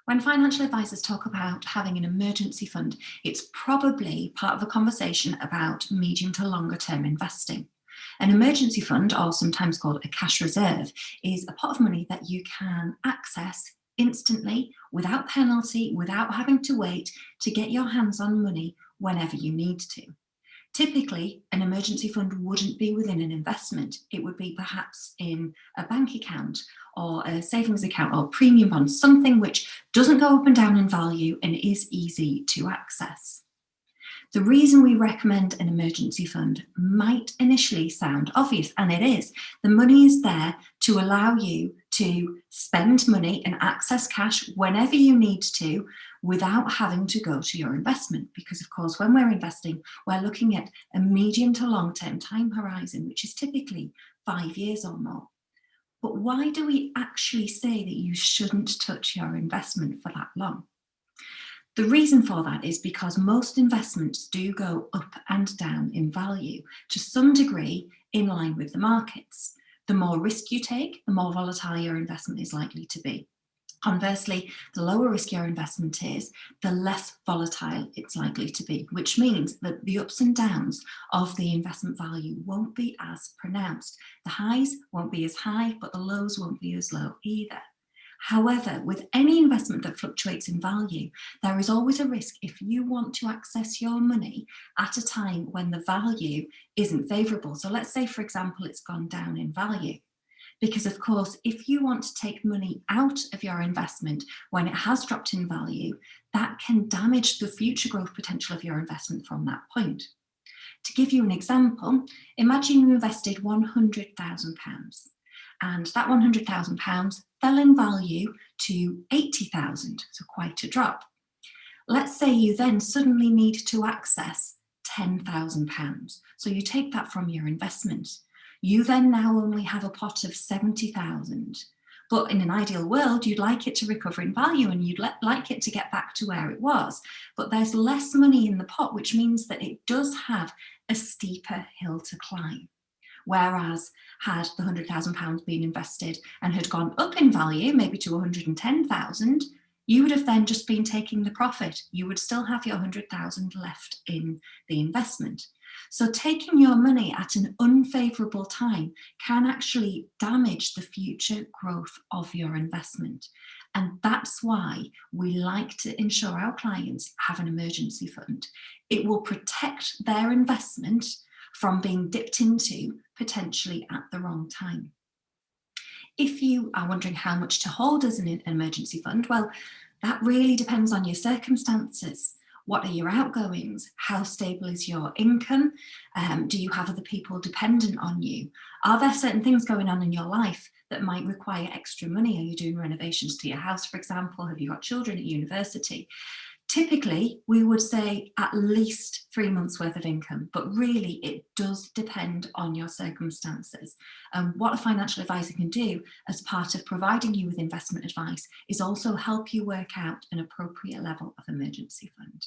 When financial advisors talk about having an emergency fund, it's probably part of a conversation about medium to longer term investing. An emergency fund, or sometimes called a cash reserve, is a pot of money that you can access instantly, without penalty, without having to wait to get your hands on money whenever you need to. Typically, an emergency fund wouldn't be within an investment. It would be perhaps in a bank account or a savings account or premium bond, something which doesn't go up and down in value and is easy to access. The reason we recommend an emergency fund might initially sound obvious, and it is. The money is there to allow you to spend money and access cash whenever you need to without having to go to your investment. Because, of course, when we're investing, we're looking at a medium to long-term time horizon, which is typically 5 years or more. But why do we actually say that you shouldn't touch your investment for that long? The reason for that is because most investments do go up and down in value to some degree in line with the markets. The more risk you take, the more volatile your investment is likely to be. Conversely, the lower risk your investment is, the less volatile it's likely to be, which means that the ups and downs of the investment value won't be as pronounced. The highs won't be as high, but the lows won't be as low either. However, with any investment that fluctuates in value, there is always a risk if you want to access your money at a time when the value isn't favourable. So let's say, for example, it's gone down in value. Because, of course, if you want to take money out of your investment when it has dropped in value, that can damage the future growth potential of your investment from that point. To give you an example, imagine you invested £100,000 and that £100,000 fell in value to £80,000, so quite a drop. Let's say you then suddenly need to access £10,000. So you take that from your investment. You then now only have a pot of 70,000. But in an ideal world, you'd like it to recover in value and you'd like it to get back to where it was. But there's less money in the pot, which means that it does have a steeper hill to climb. Whereas had the £100,000 been invested and had gone up in value, maybe to 110,000, you would have then just been taking the profit. You would still have your 100,000 left in the investment. So taking your money at an unfavourable time can actually damage the future growth of your investment. And that's why we like to ensure our clients have an emergency fund. It will protect their investment from being dipped into potentially at the wrong time. If you are wondering how much to hold as an emergency fund, well, that really depends on your circumstances. What are your outgoings? How stable is your income? Do you have other people dependent on you? Are there certain things going on in your life that might require extra money? Are you doing renovations to your house, for example? Have you got children at university? Typically, we would say at least 3 months worth of income, but really it does depend on your circumstances. And what a financial advisor can do as part of providing you with investment advice is also help you work out an appropriate level of emergency fund.